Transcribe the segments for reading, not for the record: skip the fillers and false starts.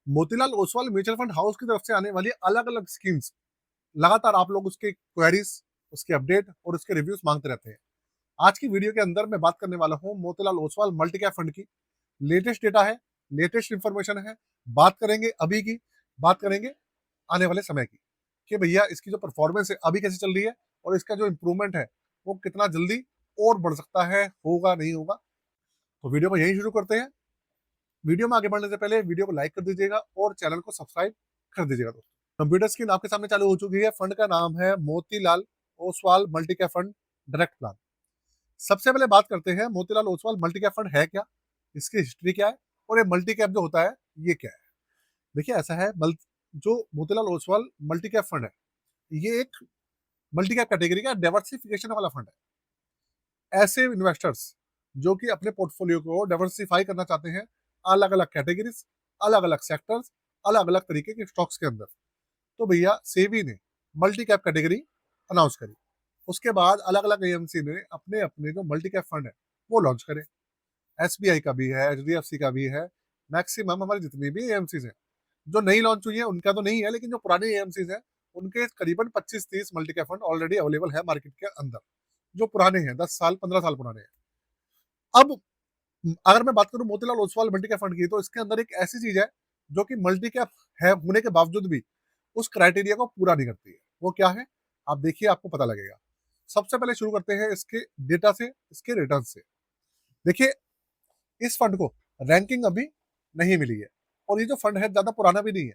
Motilal Oswal mutual fund house की तरफ से आने वाली अलग अलग स्कीम्स लगातार आप लोग उसके क्वेरीज, उसके अपडेट और उसके रिव्यूज मांगते रहते हैं। आज की वीडियो के अंदर मैं बात करने वाला हूँ Motilal Oswal multi cap fund की। लेटेस्ट डेटा है, लेटेस्ट इंफॉर्मेशन है। बात करेंगे अभी की, बात करेंगे आने वाले समय की, कि भैया इसकी जो परफॉर्मेंस है अभी कैसे चल रही है और इसका जो इम्प्रूवमेंट है वो कितना जल्दी और बढ़ सकता है, होगा नहीं होगा। तो वीडियो को यही शुरू करते हैं। वीडियो में आगे बढ़ने से पहले वीडियो को लाइक कर दीजिएगा और चैनल को सब्सक्राइब कर दीजिएगा दोस्तों। कंप्यूटर स्क्रीन आपके सामने चालू हो चुकी है। फंड का नाम है Motilal Oswal multi cap fund direct plan. सबसे पहले बात करते हैं Motilal Oswal multi cap fund है क्या, इसकी हिस्ट्री क्या है और ये मल्टी कैप जो होता है ये क्या है। देखिए ऐसा है, जो Motilal Oswal multi cap fund है ये एक मल्टी कैप कैटेगरी का डाइवर्सिफिकेशन वाला फंड है। ऐसे इन्वेस्टर्स जो कि अपने पोर्टफोलियो को डाइवर्सिफाई करना चाहते हैं अलग अलग कैटेगरीज, अलग अलग सेक्टर्स, अलग अलग तरीके के स्टॉक्स के अंदर, तो भैया सेबी ने मल्टी कैप कैटेगरी अनाउंस करी। उसके बाद अलग अलग एएमसी ने अपने अपने जो मल्टी कैप फंड है वो लॉन्च करे। एसबीआई का भी है, एचडीएफसी का भी है। मैक्सिमम हमारे जितनी भी एएमसीज हैं, जो नई लॉन्च हुई है उनका तो नहीं है, लेकिन जो पुराने एएमसीज हैं उनके करीबन 25-30 multi cap fund already available है मार्केट के अंदर, जो पुराने हैं, 10 साल 15 साल पुराने हैं। अब अगर मैं बात करूं Motilal Oswal multi cap fund की, तो इसके अंदर एक ऐसी चीज है जो कि मल्टी कैप है होने के बावजूद भी उस क्राइटेरिया को पूरा नहीं करती है। वो क्या है आप देखिए, आपको पता लगेगा। सबसे पहले शुरू करते हैं इसके डेटा से, इसके रिटर्न से। देखिए इस फंड को रैंकिंग अभी नहीं मिली है और ये जो फंड है ज्यादा पुराना भी नहीं है।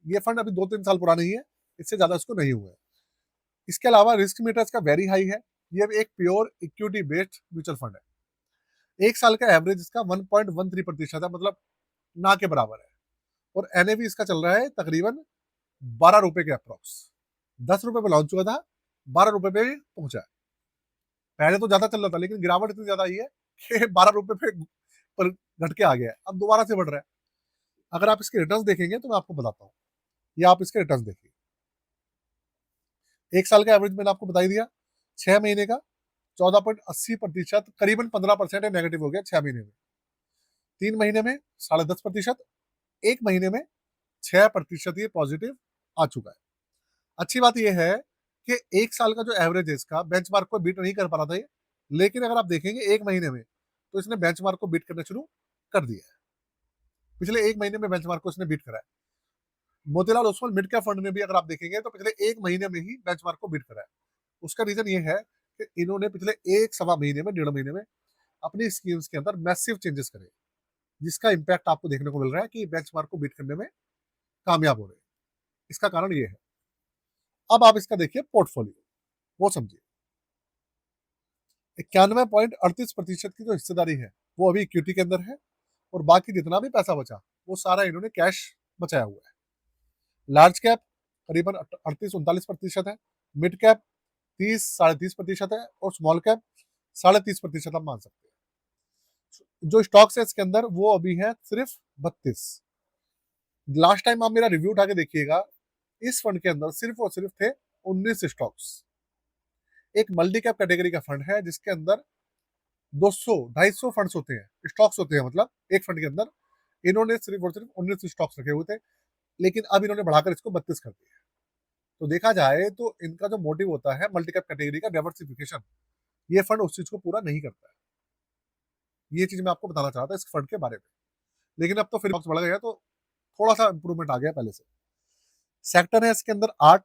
ये फंड अभी 2-3 साल पुराना ही है, इससे ज्यादा इसको नहीं हुआ है। इसके अलावा रिस्क मीटर इसका वेरी हाई है। ये एक pure equity based mutual fund है। एक साल का एवरेज इसका 1.13% है, मतलब ना के बराबर है। और एनएवी इसका चल रहा है तकरीबन 12 रुपए के अप्रॉक्स। 10 रुपए पे लॉन्च हुआ था, 12 रुपए पे पहुंचा है। पहले तो ज्यादा चल रहा था लेकिन गिरावट इतनी ज्यादा आई है कि 12 रुपए पे पर घट के आ गया है, अब दोबारा से बढ़ रहा है। अगर आप इसके रिटर्न्स देखेंगे तो मैं आपको बताता हूँ। ये आप इसके रिटर्न्स देखिए। एक साल का एवरेज मैंने आपको बता ही दिया। 6 महीने का 14.80%, करीबन 15% नेगेटिव हो गया 6 महीने में। 3 महीने में 10.5%, 1 महीने में 6% ये पॉजिटिव आ चुका है। अच्छी बात यह है कि एक साल का जो एवरेज है इसका बेंचमार्क को बीट नहीं कर पा रहा था ये, लेकिन अगर आप देखेंगे 1 महीने में तो इसने बेंचमार्क को बीट करना शुरू कर दिया है। पिछले 1 महीने में बेंचमार्क को इसने बीट करा है। Motilal Oswal mid cap fund ने भी अगर आप देखेंगे तो पिछले 1 महीने में ही बेंचमार्क को बीट करा है। उसका रीजन ये है कि इन्होंने पिछले 1 सवा महीने में, 1.5 महीने में अपनी स्कीम्स के अंदर मैसिव चेंजेस करे, जिसका इम्पैक्ट आपको देखने को मिल रहा है कि बेंचमार्क को बीट करने में कामयाब हो रहे हैं। इसका कारण ये है। अब आप इसका देखिए पोर्टफोलियो, वो समझिए। 91.38% की जो हिस्सेदारी है वो अभी इक्विटी के अंदर है और बाकी जितना भी पैसा बचा वो सारा इन्होंने कैश बचाया हुआ है। लार्ज कैप करीबन 38-39% है। मिड कैप 30-30.5% है और स्मॉल कैप 30.5% आप मान सकते हैं। जो स्टॉक्स है इसके अंदर वो अभी है सिर्फ 32। लास्ट टाइम आप मेरा रिव्यू उठा के देखिएगा, इस फंड के अंदर सिर्फ और सिर्फ थे 19 स्टॉक्स। एक मल्टी कैप कैटेगरी का फंड है जिसके अंदर 200-250 फंड्स होते हैं, स्टॉक्स होते हैं, मतलब एक फंड के अंदर इन्होंने सिर्फ और सिर्फ 19 स्टॉक्स रखे हुए थे, लेकिन अब इन्होंने बढ़ाकर इसको 32 कर दिया है। तो देखा जाए तो इनका जो मोटिव होता है मल्टी कैप कैटेगरी का डाइवर्सिफिकेशन, ये फंड उस चीज को पूरा नहीं करता है। ये चीज मैं आपको बताना चाहता था इस फंड के बारे में। लेकिन अब तो फिर बढ़ गया तो थोड़ा सा इंप्रूवमेंट आ गया पहले से। सेक्टर है इसके अंदर 8।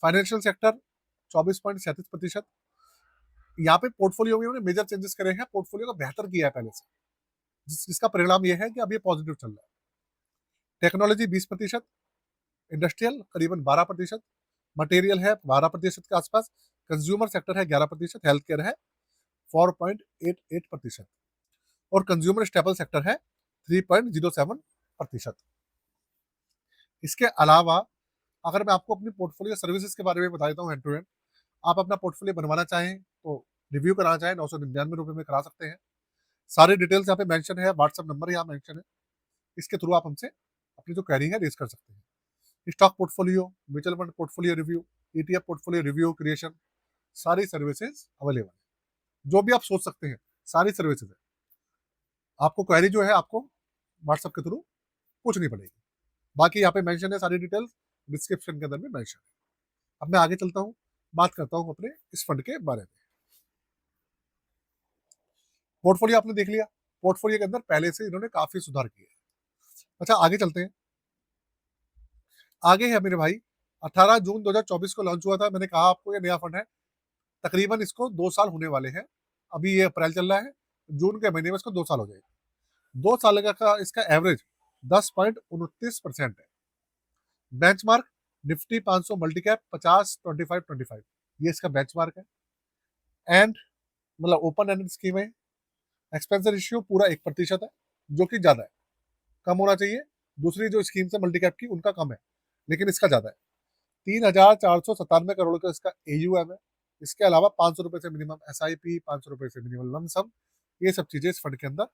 Financial sector 24.37%। यहाँ पे पोर्टफोलियो में उन्होंने मेजर चेंजेस करे हैं, पोर्टफोलियो को बेहतर किया है पहले से, जिसका परिणाम यह है कि अब ये पॉजिटिव चल रहा है। टेक्नोलॉजी 20%, इंडस्ट्रियल करीबन 12%, मटेरियल है 12% के आसपास, कंज्यूमर सेक्टर है 11%, हेल्थ केयर है 4.88% और कंज्यूमर स्टेपल सेक्टर है 3.07%। इसके अलावा अगर मैं आपको अपनी पोर्टफोलियो सर्विसेज के बारे में बता देता हूँ एंड टू एंड, आप अपना पोर्टफोलियो बनवाना चाहें तो रिव्यू कराना चाहें 999 रुपये में करा सकते हैं। सारी डिटेल्स यहाँ पे मेंशन है, व्हाट्सएप नंबर यहाँ मेंशन है, इसके थ्रू आप हमसे अपनी जो क्वेरी है रेज कर सकते हैं। Stock portfolio, mutual fund portfolio review, ETF portfolio review creation, सारी सर्विसेज अवेलेबल है। जो भी आप सोच सकते हैं सारी सर्विसेज है। आपको क्वेरी जो है आपको व्हाट्सएप के थ्रू कुछ नहीं पड़ेगी। बाकी यहाँ पे मेंशन है सारी डिटेल्स, डिस्क्रिप्शन के अंदर भी मेंशन है। अब मैं आगे चलता हूँ, बात करता हूँ अपने इस फंड के बारे में। पोर्टफोलियो आपने देख लिया, पोर्टफोलियो के अंदर पहले से इन्होंने काफी सुधार किए। अच्छा आगे चलते हैं। आगे है मेरे भाई 18 जून 2024 को लॉन्च हुआ था। मैंने कहा आपको ये नया फंड है, तकरीबन इसको 2 साल होने वाले हैं। अभी ये अप्रैल चल रहा है, जून के महीने में इसको 2 साल हो जाएगा। 2 साल का इसका एवरेज 10.29% है। बेंचमार्क निफ्टी 500 मल्टी कैप 50-25-25, ये इसका बेंचमार्क है। एंड मतलब ओपन एंडेड स्कीम है। एक्सपेंस रेशियो पूरा 1% है, जो कि ज्यादा है, कम होना चाहिए। दूसरी जो स्कीम है मल्टी कैप की उनका कम है, लेकिन इसका ज्यादा है। 3,497 करोड़ का इसका AUM है। इसके अलावा 500 रुपए से मिनिमम SIP, 500 रुपए से मिनिमम लमसम, ये सब चीजें इस फंड के अंदर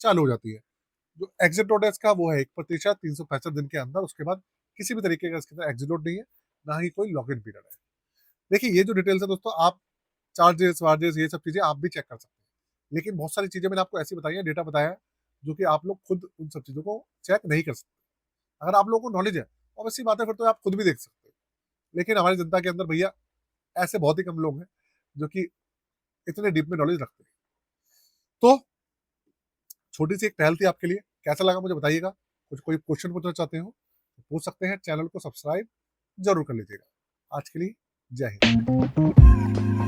चालू हो जाती है। जो एग्जिट लोड है इसका वो है 1%, 365 दिन के अंदर। उसके बाद किसी भी तरीके का इसके अंदर एग्जिट लोड नहीं है, ना ही कोई लॉक इन पीरियड है। देखिए ये जो डिटेल्स है दोस्तों, आप चार्जेस वार्जेस ये सब चीजें आप भी चेक कर सकते हैं, लेकिन बहुत सारी चीजें मैंने आपको ऐसी बताई है, डेटा बताया है, जो कि आप लोग खुद उन सब चीजों को चेक नहीं कर सकते। अगर आप लोगों को नॉलेज है, ऑब्वियसली बात है, फिर तो आप खुद भी देख सकते हैं। लेकिन हमारी जनता के अंदर भैया ऐसे बहुत ही कम लोग हैं जो कि इतने डीप में नॉलेज रखते हैं। तो छोटी सी एक पहल थी आपके लिए, कैसा लगा मुझे बताइएगा। कुछ कोई क्वेश्चन पूछना चाहते हो तो पूछ सकते हैं। चैनल को सब्सक्राइब जरूर कर लीजिएगा। आज के लिए जय हिंद।